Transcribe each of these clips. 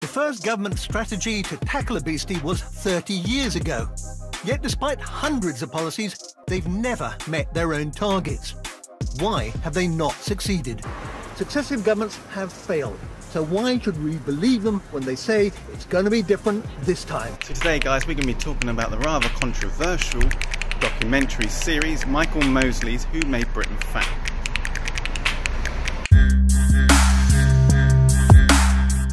first government strategy to tackle obesity was 30 years ago. Yet despite hundreds of policies, they've never met their own targets. Why have they not succeeded? Successive governments have failed. So why should we believe them when they say it's going to be different this time? So today, guys, we're going to be talking about the rather controversial documentary series Michael Mosley's Who Made Britain Fat.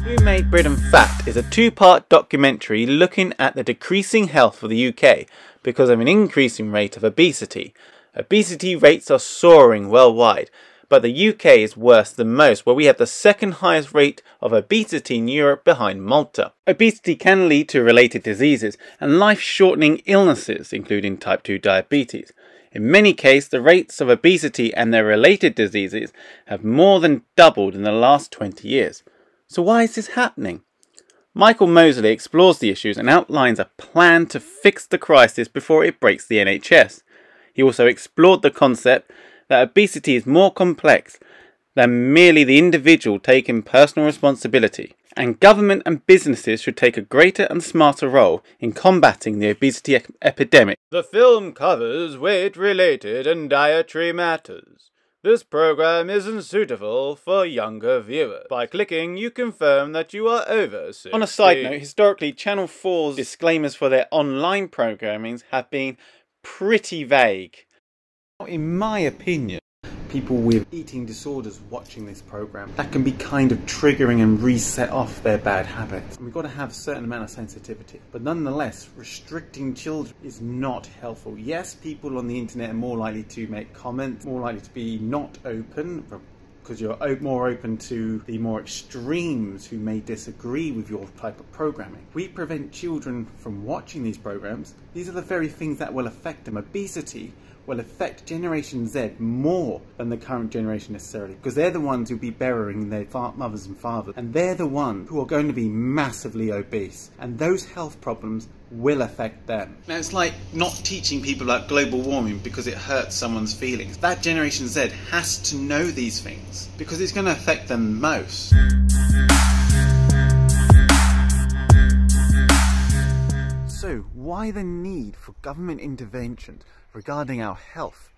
Who Made Britain Fat is a two-part documentary looking at the decreasing health of the UK because of an increasing rate of obesity. Obesity rates are soaring worldwide, but the UK is worse than most, where we have the second highest rate of obesity in Europe behind Malta. Obesity can lead to related diseases and life-shortening illnesses, including type 2 diabetes. In many cases, the rates of obesity and their related diseases have more than doubled in the last 20 years. So why is this happening? Michael Mosley explores the issues and outlines a plan to fix the crisis before it breaks the NHS. He also explored the concept that obesity is more complex than merely the individual taking personal responsibility, and government and businesses should take a greater and smarter role in combating the obesity epidemic. The film covers weight-related and dietary matters. This program isn't suitable for younger viewers. By clicking, you confirm that you are over 16. On a side note, historically, Channel 4's disclaimers for their online programmings have been pretty vague. In my opinion, people with eating disorders watching this program, that can be kind of triggering and reset off their bad habits. And we've got to have a certain amount of sensitivity. But nonetheless, restricting children is not helpful. Yes, people on the internet are more likely to make comments, more likely to be not open, because you're more open to the more extremes who may disagree with your type of programming. We prevent children from watching these programs. These are the very things that will affect them. Obesity will affect Generation Z more than the current generation necessarily, because they're the ones who'll be burying their mothers and fathers, and they're the ones who are going to be massively obese, and those health problems will affect them. Now, it's like not teaching people about global warming because it hurts someone's feelings. That Generation Z has to know these things because it's going to affect them most. So, why the need for government interventions regarding our health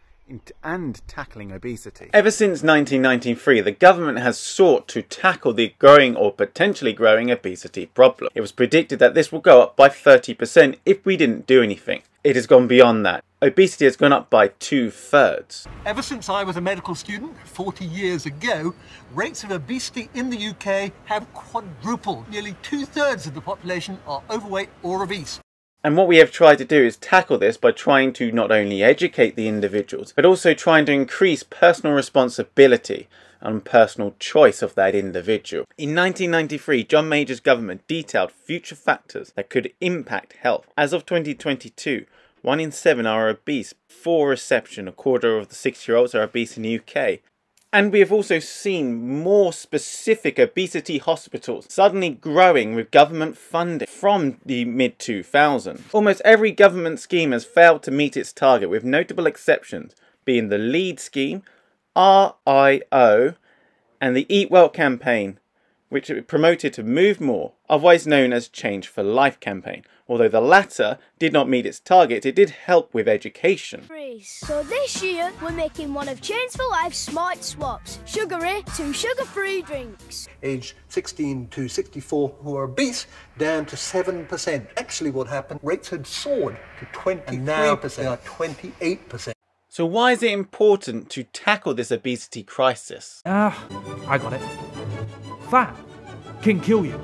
and tackling obesity? Ever since 1993, the government has sought to tackle the growing or potentially growing obesity problem. It was predicted that this will go up by 30% if we didn't do anything. It has gone beyond that. Obesity has gone up by 2/3. Ever since I was a medical student 40 years ago, rates of obesity in the UK have quadrupled. Nearly 2/3 of the population are overweight or obese. And what we have tried to do is tackle this by trying to not only educate the individuals, but also trying to increase personal responsibility and personal choice of that individual. In 1993, John Major's government detailed future factors that could impact health. As of 2022, 1 in 7 are obese. For reception, a quarter of the 6-year-olds are obese in the UK. And we have also seen more specific obesity hospitals suddenly growing with government funding from the mid-2000s. Almost every government scheme has failed to meet its target, with notable exceptions being the LEAD scheme, RIO, and the Eat Well campaign, which promoted to move more, otherwise known as Change for Life campaign. Although the latter did not meet its target, it did help with education. So this year, we're making one of Change for Life's smart swaps, sugary to sugar-free drinks. Age 16 to 64 who are obese, down to 7%. Actually what happened, rates had soared to 23%, and now they are 28%. So why is it important to tackle this obesity crisis? I got it. Fat can kill you.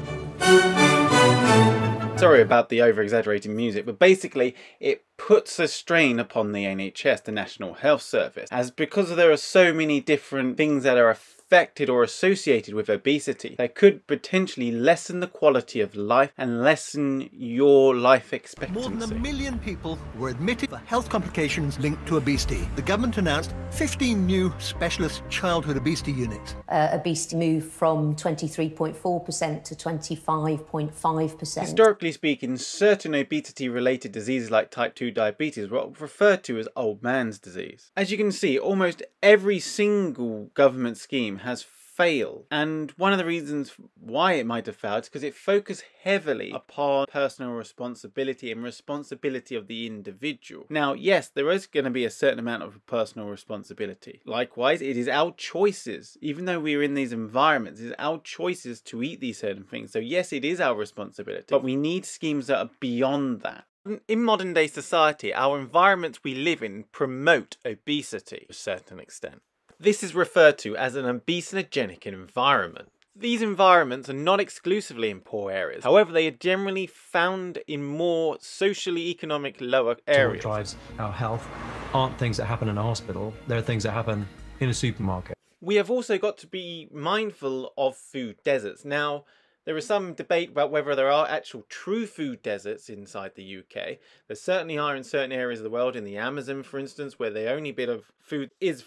Sorry about the over-exaggerated music, but basically it puts a strain upon the NHS, the National Health Service, as because there are so many different things that are affected or associated with obesity, that could potentially lessen the quality of life and lessen your life expectancy. More than 1 million people were admitted for health complications linked to obesity. The government announced 15 new specialist childhood obesity units. Obesity moved from 23.4% to 25.5%. Historically speaking, certain obesity-related diseases like type 2 diabetes were referred to as old man's disease. As you can see, almost every single government scheme has fail. And one of the reasons why it might have failed is because it focused heavily upon personal responsibility and responsibility of the individual. Now, yes, there is going to be a certain amount of personal responsibility. Likewise, it is our choices, even though we are in these environments, it is our choices to eat these certain things. So yes, it is our responsibility, but we need schemes that are beyond that. In modern day society, our environments we live in promote obesity to a certain extent. This is referred to as an obeasogenic environment. These environments are not exclusively in poor areas. However, they are generally found in more socially economic lower areas. What drives our health aren't things that happen in a hospital. They're things that happen in a supermarket. We have also got to be mindful of food deserts. Now, there is some debate about whether there are actual true food deserts inside the UK. There certainly are in certain areas of the world, in the Amazon for instance, where the only bit of food is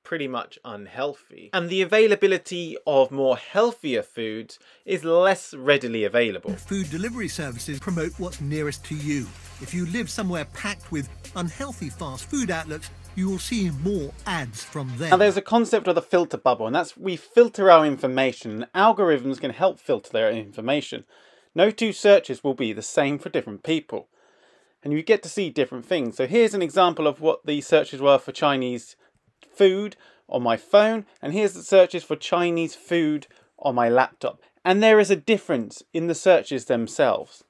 pretty much unhealthy. And the availability of more healthier foods is less readily available. Food delivery services promote what's nearest to you. If you live somewhere packed with unhealthy fast food outlets, you will see more ads from them. Now there's a concept of the filter bubble, and that's we filter our information, and algorithms can help filter their information. No two searches will be the same for different people, and you get to see different things. So here's an example of what the searches were for Chinese food on my phone, and here's the searches for Chinese food on my laptop. And there is a difference in the searches themselves,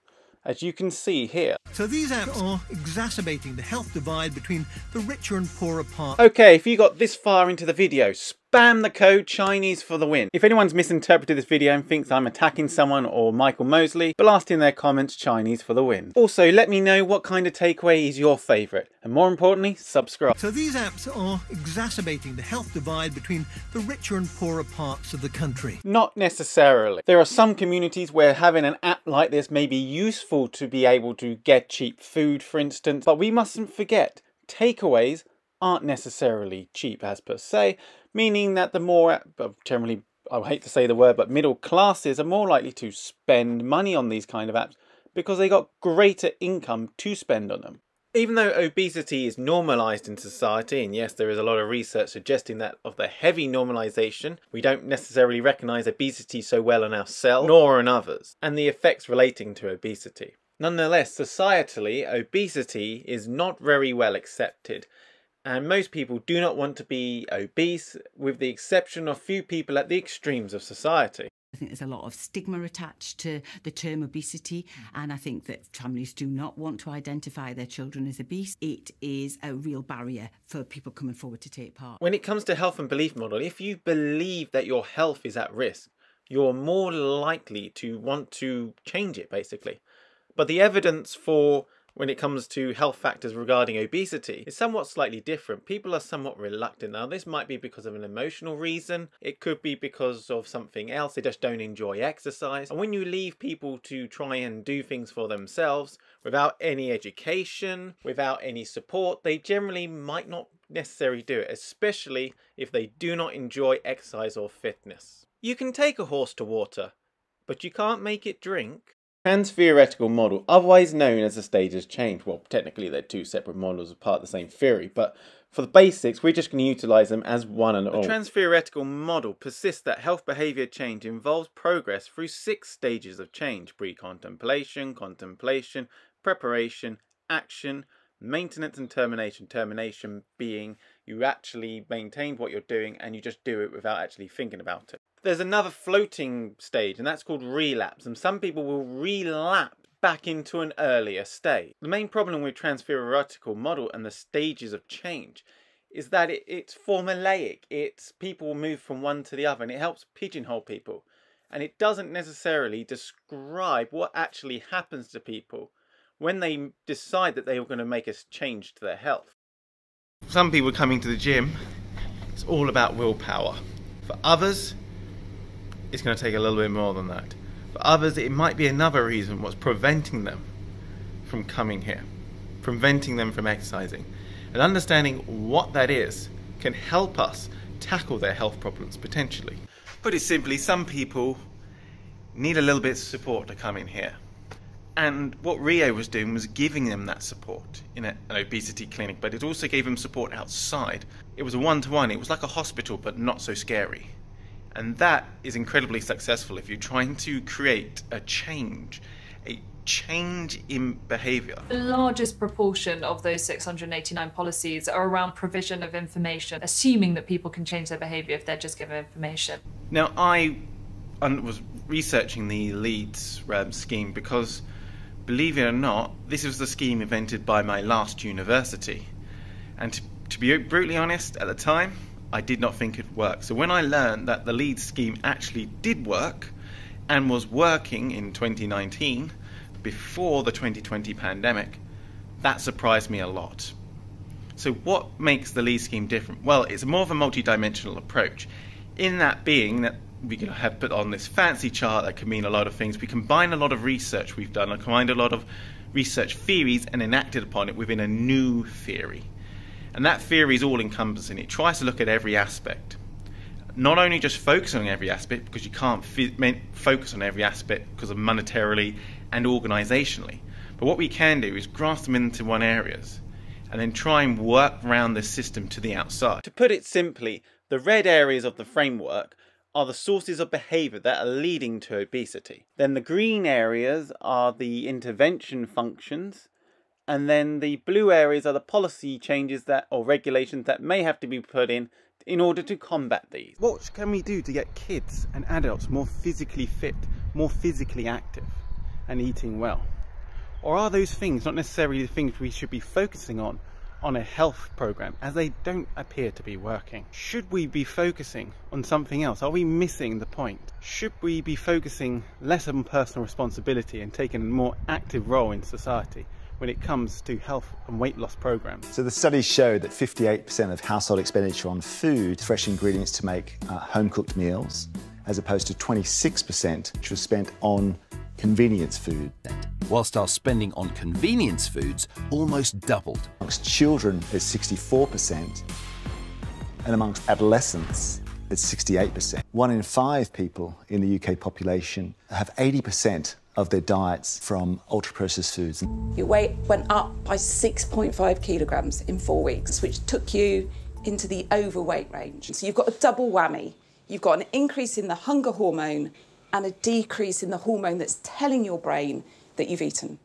as you can see here. So these apps are exacerbating the health divide between the richer and poorer parts. Okay, if you got this far into the video, spam the code Chinese for the win. If anyone's misinterpreted this video and thinks I'm attacking someone or Michael Mosley, blast in their comments Chinese for the win. Also, let me know what kind of takeaway is your favourite, and more importantly, subscribe. So these apps are exacerbating the health divide between the richer and poorer parts of the country. Not necessarily. There are some communities where having an app like this may be useful to be able to get cheap food, for instance, but we mustn't forget, takeaways aren't necessarily cheap as per se, meaning that the more, generally, I hate to say the word, but middle classes are more likely to spend money on these kind of apps because they got greater income to spend on them. Even though obesity is normalised in society, and yes, there is a lot of research suggesting that of the heavy normalisation, we don't necessarily recognise obesity so well in ourselves, nor in others, and the effects relating to obesity. Nonetheless, societally, obesity is not very well accepted, and most people do not want to be obese, with the exception of few people at the extremes of society. I think there's a lot of stigma attached to the term obesity, and I think that families do not want to identify their children as obese. It is a real barrier for people coming forward to take part. When it comes to health and belief model, if you believe that your health is at risk, you're more likely to want to change it, basically. But the evidence for when it comes to health factors regarding obesity is somewhat slightly different. People are somewhat reluctant. Now, this might be because of an emotional reason. It could be because of something else. They just don't enjoy exercise. And when you leave people to try and do things for themselves without any education, without any support, they generally might not necessarily do it, especially if they do not enjoy exercise or fitness. You can take a horse to water, but you can't make it drink. Trans-theoretical model, otherwise known as the stages change. Well, technically they're two separate models, part of the same theory, but for the basics, we're just going to utilise them as one and all. The trans-theoretical model persists that health behaviour change involves progress through 6 stages of change: pre-contemplation, contemplation, preparation, action, maintenance and termination. Termination being you actually maintain what you're doing and you just do it without actually thinking about it. There's another floating stage, and that's called relapse, and some people will relapse back into an earlier state. The main problem with trans-theoretical model and the stages of change is that it's formulaic. It's people will move from one to the other, and it helps pigeonhole people, and it doesn't necessarily describe what actually happens to people when they decide that they are going to make a change to their health. Some people coming to the gym, it's all about willpower. For others, it's going to take a little bit more than that. For others, it might be another reason what's preventing them from coming here, preventing them from exercising. And understanding what that is can help us tackle their health problems potentially. Put it simply, some people need a little bit of support to come in here. And what Rio was doing was giving them that support in an obesity clinic, but it also gave them support outside. It was a one-to-one, it was like a hospital, but not so scary. And that is incredibly successful if you're trying to create a change in behaviour. The largest proportion of those 689 policies are around provision of information, assuming that people can change their behaviour if they're just given information. Now, I was researching the Leeds scheme because, believe it or not, this was the scheme invented by my last university. And to be brutally honest, at the time, I did not think it would work. So when I learned that the Leeds scheme actually did work and was working in 2019, before the 2020 pandemic, that surprised me a lot. So what makes the Leeds scheme different? Well, it's more of a multi-dimensional approach. In that being that we can have put on this fancy chart that can mean a lot of things. We combine a lot of research we've done, combined a lot of research theories and enacted upon it within a new theory. And that theory is all encompassing. It tries to look at every aspect. Not only just focus on every aspect, because you can't focus on every aspect because of monetarily and organisationally. But what we can do is grasp them into one areas and then try and work around the system to the outside. To put it simply, the red areas of the framework are the sources of behaviour that are leading to obesity. Then the green areas are the intervention functions, and then the blue areas are the policy changes that or regulations that may have to be put in order to combat these. What can we do to get kids and adults more physically fit, more physically active and eating well? Or are those things not necessarily the things we should be focusing on a health program, as they don't appear to be working? Should we be focusing on something else? Are we missing the point? Should we be focusing less on personal responsibility and taking a more active role in society when it comes to health and weight loss programs? So the studies show that 58% of household expenditure on food, fresh ingredients to make home-cooked meals, as opposed to 26% which was spent on convenience food. Whilst our spending on convenience foods almost doubled. Amongst children it's 64%, and amongst adolescents it's 68%. 1 in 5 people in the UK population have 80% of their diets from ultra-processed foods. Your weight went up by 6.5 kilograms in 4 weeks, which took you into the overweight range. So you've got a double whammy. You've got an increase in the hunger hormone and a decrease in the hormone that's telling your brain that you've eaten.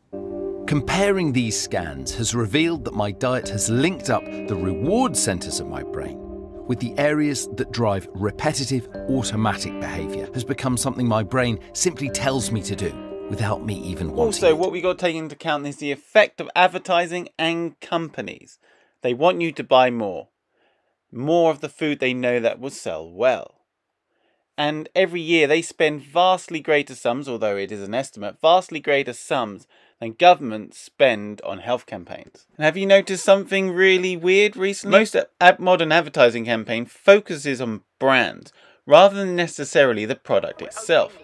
Comparing these scans has revealed that my diet has linked up the reward centres of my brain with the areas that drive repetitive, automatic behaviour. Has become something my brain simply tells me to do without me even wanting Also, it. what we got to take into account is the effect of advertising and companies. They want you to buy more of the food they know that will sell well. And every year they spend vastly greater sums, although it is an estimate, vastly greater sums than governments spend on health campaigns. And have you noticed something really weird recently? Most modern advertising campaign focuses on brands rather than necessarily the product itself.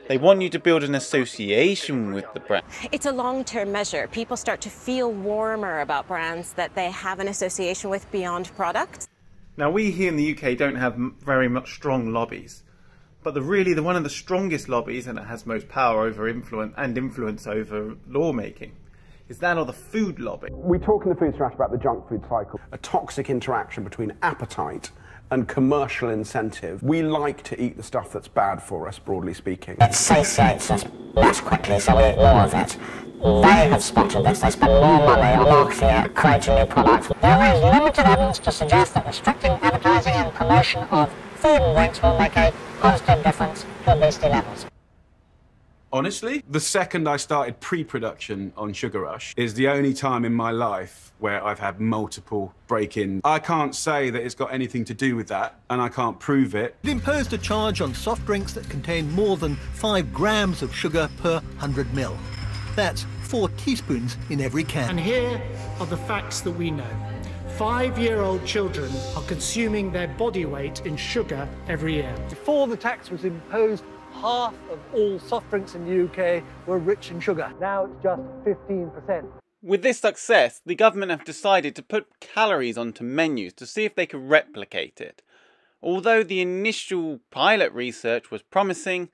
They want you to build an association with the brand. It's a long-term measure. People start to feel warmer about brands that they have an association with beyond products. Now, we here in the UK don't have very much strong lobbies. But the one of the strongest lobbies, and it has most power over influence over lawmaking, is that of the food lobby. We talk in the food strategy about the junk food cycle, a toxic interaction between appetite and commercial incentive. We like to eat the stuff that's bad for us, broadly speaking. It satiates us less quickly, so we eat more of it. They have spotted this. They spend more money on marketing it, creating new products. There is limited evidence to suggest that restricting advertising and promotion of food and drinks will make a positive difference to obesity levels. Honestly, the second I started pre-production on Sugar Rush is the only time in my life where I've had multiple break-ins. I can't say that it's got anything to do with that, and I can't prove it. It imposed a charge on soft drinks that contain more than 5 grams of sugar per 100 ml. That's 4 teaspoons in every can. And here are the facts that we know. 5-year-old children are consuming their body weight in sugar every year. Before the tax was imposed, half of all soft drinks in the UK were rich in sugar. Now it's just 15%. With this success, the government have decided to put calories onto menus to see if they could replicate it. Although the initial pilot research was promising,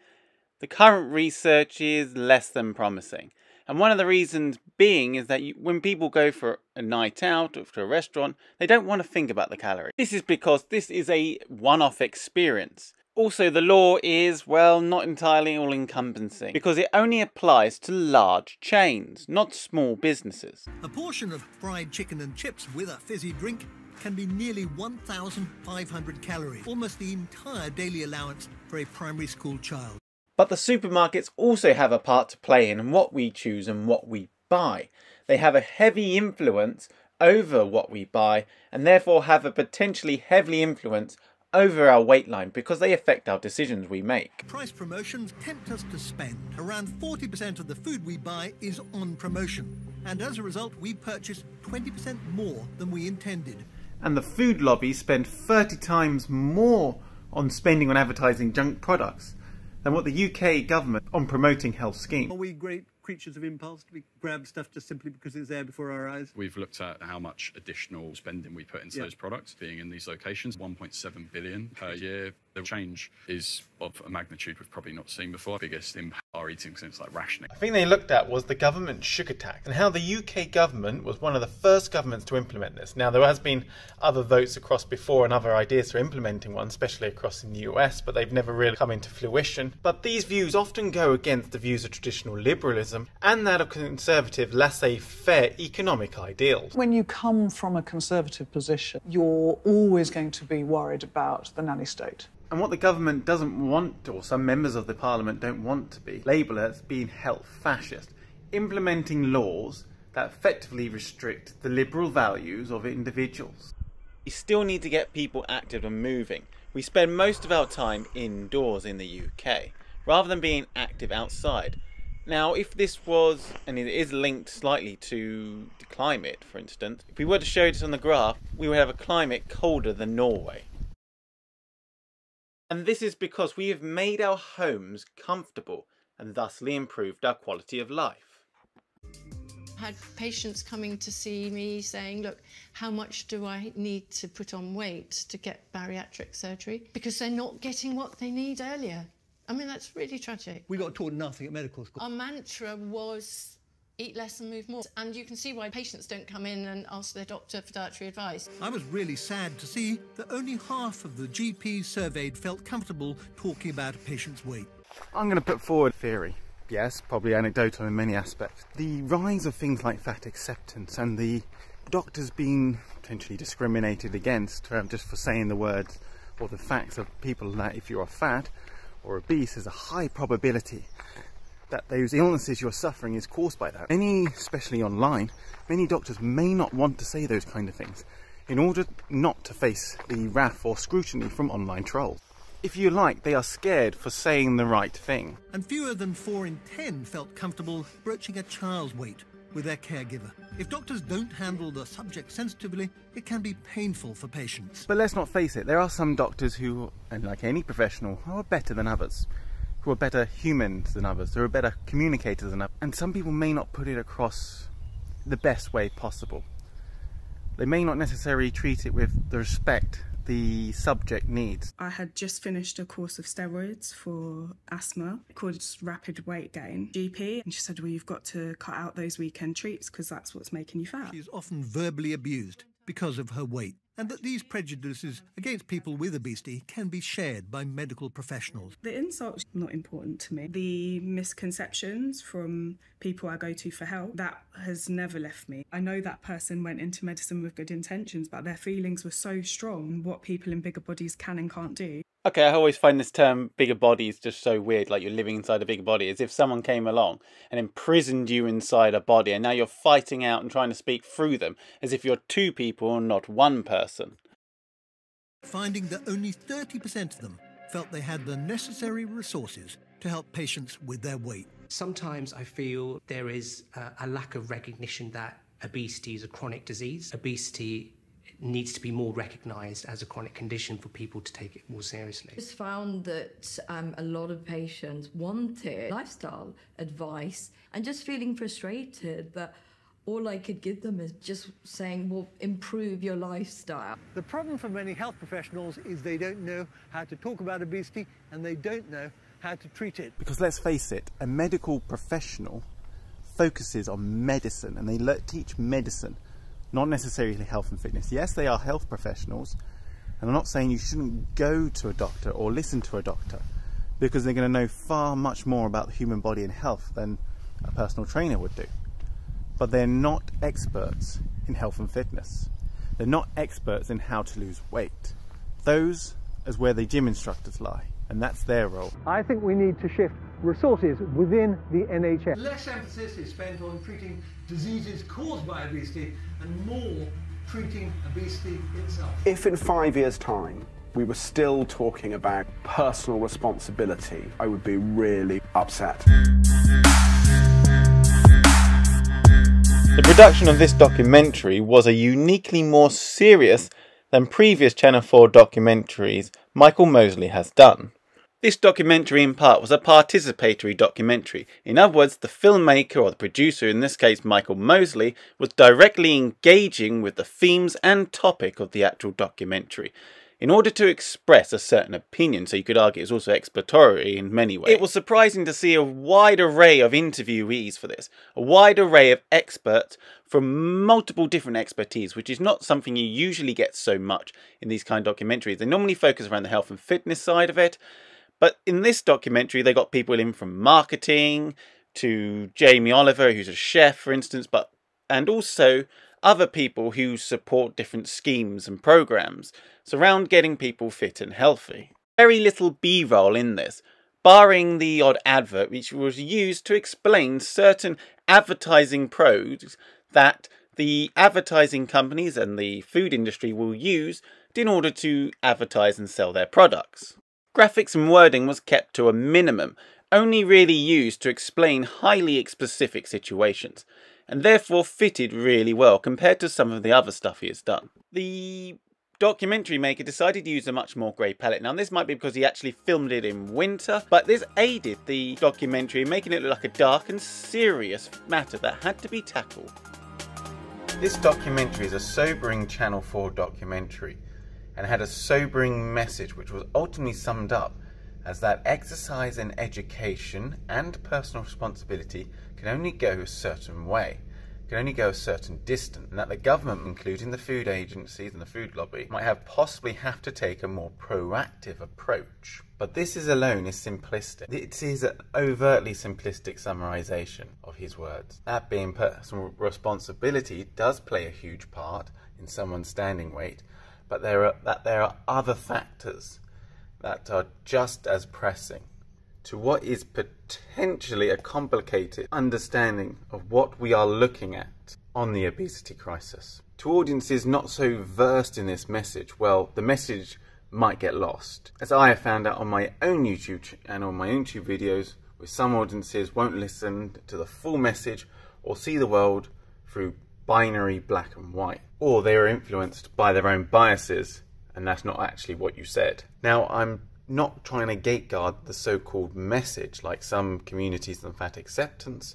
the current research is less than promising. And one of the reasons being is that when people go for a night out or to a restaurant, they don't want to think about the calories. This is because this is a one-off experience. Also, the law is, well, not entirely all-encompassing, because it only applies to large chains, not small businesses. A portion of fried chicken and chips with a fizzy drink can be nearly 1,500 calories, almost the entire daily allowance for a primary school child. But the supermarkets also have a part to play in what we choose and what we buy. They have a heavy influence over what we buy, and therefore have a potentially heavy influence over our weight line because they affect our decisions we make. Price promotions tempt us to spend. Around 40% of the food we buy is on promotion, and as a result we purchase 20% more than we intended. And the food lobby spend 30 times more on spending on advertising junk products than what the UK government on promoting health schemes. Are we great creatures of impulse? Do we grab stuff just simply because it's there before our eyes? We've looked at how much additional spending we put into those products being in these locations, 1.7 billion per year. The change is of a magnitude we've probably not seen before. Biggest impact are eating things like rationing. I think they looked at was the government sugar tax and how the UK government was one of the first governments to implement this. Now there has been other votes across before and other ideas for implementing one, especially across in the US, but they've never really come into fruition. But these views often go against the views of traditional liberalism and that of conservative laissez-faire economic ideals. When you come from a conservative position, you're always going to be worried about the nanny state. And what the government doesn't want, or some members of the parliament don't want to be, labelled as being health fascist, implementing laws that effectively restrict the liberal values of individuals. We still need to get people active and moving. We spend most of our time indoors in the UK, rather than being active outside. Now, if this was, and it is linked slightly to the climate, for instance, if we were to show this on the graph, we would have a climate colder than Norway. And this is because we have made our homes comfortable and thusly improved our quality of life. I had patients coming to see me saying, look, how much do I need to put on weight to get bariatric surgery? Because they're not getting what they need earlier. I mean, that's really tragic. We got taught nothing at medical school. Our mantra was eat less and move more. And you can see why patients don't come in and ask their doctor for dietary advice. I was really sad to see that only half of the GPs surveyed felt comfortable talking about a patient's weight. I'm going to put forward a theory. Yes, probably anecdotal in many aspects. The rise of things like fat acceptance and the doctors being potentially discriminated against just for saying the words or the facts of people that if you are fat or obese, there's a high probability that those illnesses you're suffering is caused by that. Many, especially online, many doctors may not want to say those kind of things in order not to face the wrath or scrutiny from online trolls. If you like, they are scared for saying the right thing. And fewer than 4 in 10 felt comfortable broaching a child's weight with their caregiver. If doctors don't handle the subject sensitively, it can be painful for patients. But let's not face it, there are some doctors who, and like any professional, who are better than others. Who are better humans than others, who are better communicators than others. And some people may not put it across the best way possible. They may not necessarily treat it with the respect the subject needs. I had just finished a course of steroids for asthma called rapid weight gain. GP, and she said, well, you've got to cut out those weekend treats because that's what's making you fat. She's often verbally abused because of her weight, and that these prejudices against people with obesity can be shared by medical professionals. The insults not important to me. The misconceptions from people I go to for help, that has never left me. I know that person went into medicine with good intentions, but their feelings were so strong, what people in bigger bodies can and can't do. Okay, I always find this term bigger body is just so weird, like you're living inside a bigger body, as if someone came along and imprisoned you inside a body and now you're fighting out and trying to speak through them, as if you're two people and not one person. Finding that only 30% of them felt they had the necessary resources to help patients with their weight. Sometimes I feel there is a lack of recognition that obesity is a chronic disease. Obesity needs to be more recognised as a chronic condition for people to take it more seriously. I just found that a lot of patients wanted lifestyle advice and just feeling frustrated that all I could give them is just saying, well, improve your lifestyle. The problem for many health professionals is they don't know how to talk about obesity and they don't know how to treat it. Because let's face it, a medical professional focuses on medicine and they teach medicine, not necessarily health and fitness. Yes, they are health professionals, And I'm not saying you shouldn't go to a doctor or listen to a doctor, because they're going to know far much more about the human body and health than a personal trainer would do. But they're not experts in health and fitness. They're not experts in how to lose weight. Those is where the gym instructors lie, and that's their role. I think we need to shift resources within the NHS. Less emphasis is spent on treating diseases caused by obesity and more treating obesity itself. If in 5 years' time we were still talking about personal responsibility, I would be really upset. The production of this documentary was a uniquely more serious than previous Channel 4 documentaries Michael Mosley has done. This documentary in part was a participatory documentary. In other words, the filmmaker or the producer, in this case Michael Mosley, was directly engaging with the themes and topic of the actual documentary in order to express a certain opinion, so you could argue it's also exploratory in many ways. It was surprising to see a wide array of interviewees for this, a wide array of experts from multiple different expertise, which is not something you usually get so much in these kind of documentaries. They normally focus around the health and fitness side of it, but in this documentary they got people in from marketing to Jamie Oliver, who's a chef for instance, and also other people who support different schemes and programs surround getting people fit and healthy. Very little B-roll in this, barring the odd advert which was used to explain certain advertising pros that the advertising companies and the food industry will use in order to advertise and sell their products. Graphics and wording was kept to a minimum, only really used to explain highly specific situations, and therefore fitted really well compared to some of the other stuff he has done. The documentary maker decided to use a much more grey palette. Now this might be because he actually filmed it in winter, but this aided the documentary in making it look like a dark and serious matter that had to be tackled. This documentary is a sobering Channel 4 documentary and had a sobering message which was ultimately summed up as that exercise and education and personal responsibility can only go a certain way, can only go a certain distance, and that the government, including the food agencies and the food lobby, might possibly have to take a more proactive approach. But this alone is simplistic. It is an overtly simplistic summarization of his words. That being personal responsibility does play a huge part in someone's standing weight, but there are other factors that are just as pressing to what is potentially a complicated understanding of what we are looking at on the obesity crisis. To audiences not so versed in this message, well, the message might get lost. As I have found out on my own YouTube channel, on my own YouTube videos, where some audiences won't listen to the full message or see the world through binary black and white, or they are influenced by their own biases, and that's not actually what you said. Now, I'm not trying to gateguard the so-called message like some communities and fat acceptance,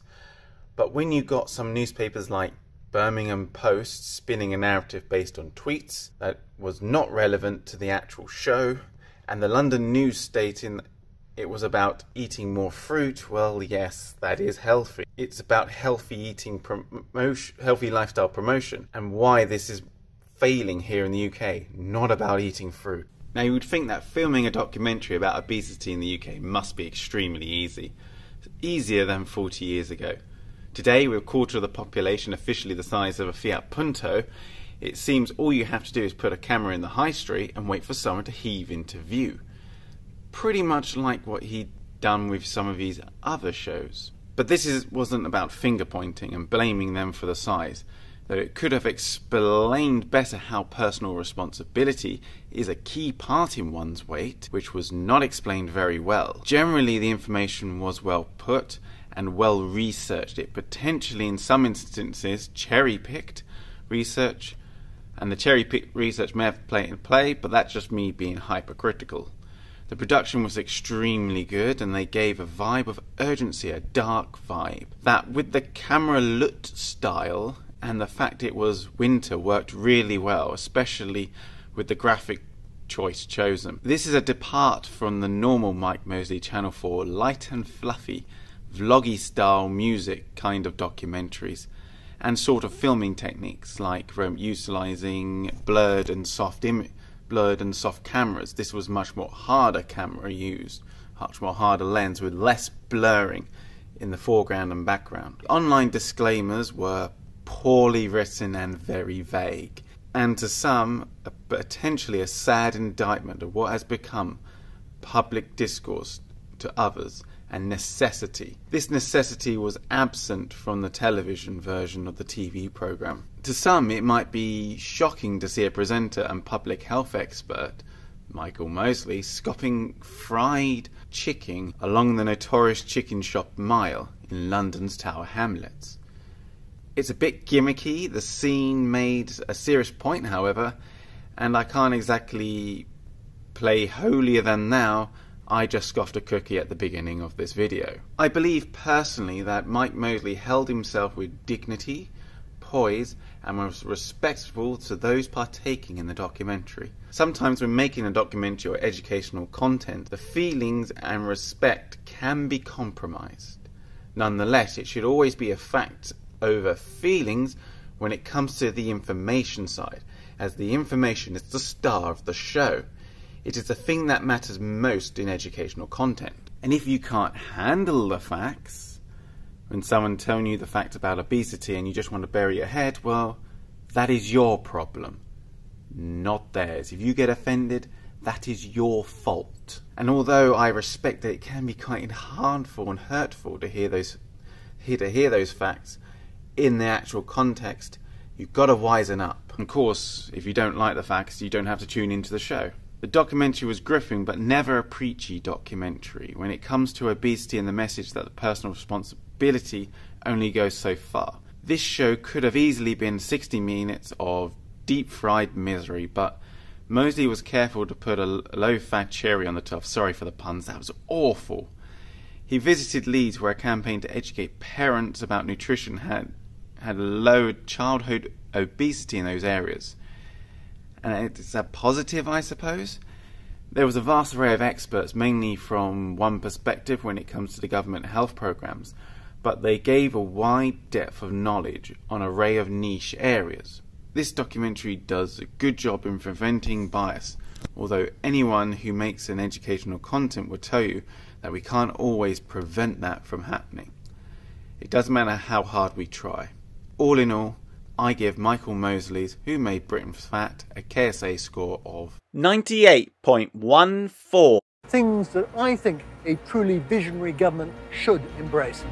but when you got some newspapers like Birmingham Post spinning a narrative based on tweets that was not relevant to the actual show, and the London News stating it was about eating more fruit, well, yes, that is healthy. It's about healthy eating promotion, healthy lifestyle promotion, and why this is failing here in the UK, not about eating fruit. Now, you would think that filming a documentary about obesity in the UK must be extremely easy. Easier than 40 years ago. Today, with a quarter of the population officially the size of a Fiat Punto, it seems all you have to do is put a camera in the high street and wait for someone to heave into view. Pretty much like what he'd done with some of his other shows. But this wasn't about finger pointing and blaming them for the size, though it could have explained better how personal responsibility is a key part in one's weight, which was not explained very well. Generally, the information was well put and well researched. It potentially, in some instances, cherry-picked research, and the cherry-picked research may have played in play, but that's just me being hypercritical. The production was extremely good, and they gave a vibe of urgency, a dark vibe, that with the camera lut style and the fact it was winter worked really well, especially with the graphic choice chosen. This is a depart from the normal Mike Mosley Channel 4 light and fluffy, vloggy style music kind of documentaries, and sort of filming techniques like utilising blurred and soft blurred and soft cameras. This was much more harder camera used, much more harder lens with less blurring in the foreground and background. Online disclaimers were poorly written and very vague, and to some, potentially a sad indictment of what has become public discourse to others and necessity. This necessity was absent from the television version of the TV programme. To some, it might be shocking to see a presenter and public health expert, Michael Mosley, scoffing fried chicken along the notorious chicken shop Mile in London's Tower Hamlets. It's a bit gimmicky. The scene made a serious point, however, and I can't exactly play holier than thou. I just scoffed a cookie at the beginning of this video. I believe personally that Mike Mosley held himself with dignity, poise, and was respectful to those partaking in the documentary. Sometimes when making a documentary or educational content, the feelings and respect can be compromised. Nonetheless, it should always be a fact over feelings when it comes to the information side, as the information is the star of the show. It is the thing that matters most in educational content. And if you can't handle the facts, when someone telling you the fact about obesity and you just want to bury your head, well, that is your problem, not theirs. If you get offended, that is your fault. And although I respect that it can be quite harmful and hurtful to hear those facts in their actual context, you've got to wisen up. Of course, if you don't like the facts, you don't have to tune into the show. The documentary was gripping, but never a preachy documentary when it comes to obesity and the message that the personal responsibility only goes so far. This show could have easily been 60 minutes of deep-fried misery, but Mosley was careful to put a low-fat cherry on the top. Sorry for the puns, that was awful. He visited Leeds, where a campaign to educate parents about nutrition had lowered childhood obesity in those areas. And it's a positive, I suppose. There was a vast array of experts, mainly from one perspective when it comes to the government health programs, but they gave a wide depth of knowledge on an array of niche areas. This documentary does a good job in preventing bias, although anyone who makes an educational content will tell you that we can't always prevent that from happening. It doesn't matter how hard we try. All in all, I give Michael Mosley's Who Made Britain Fat a KSA score of 98.14. Things that I think a truly visionary government should embrace.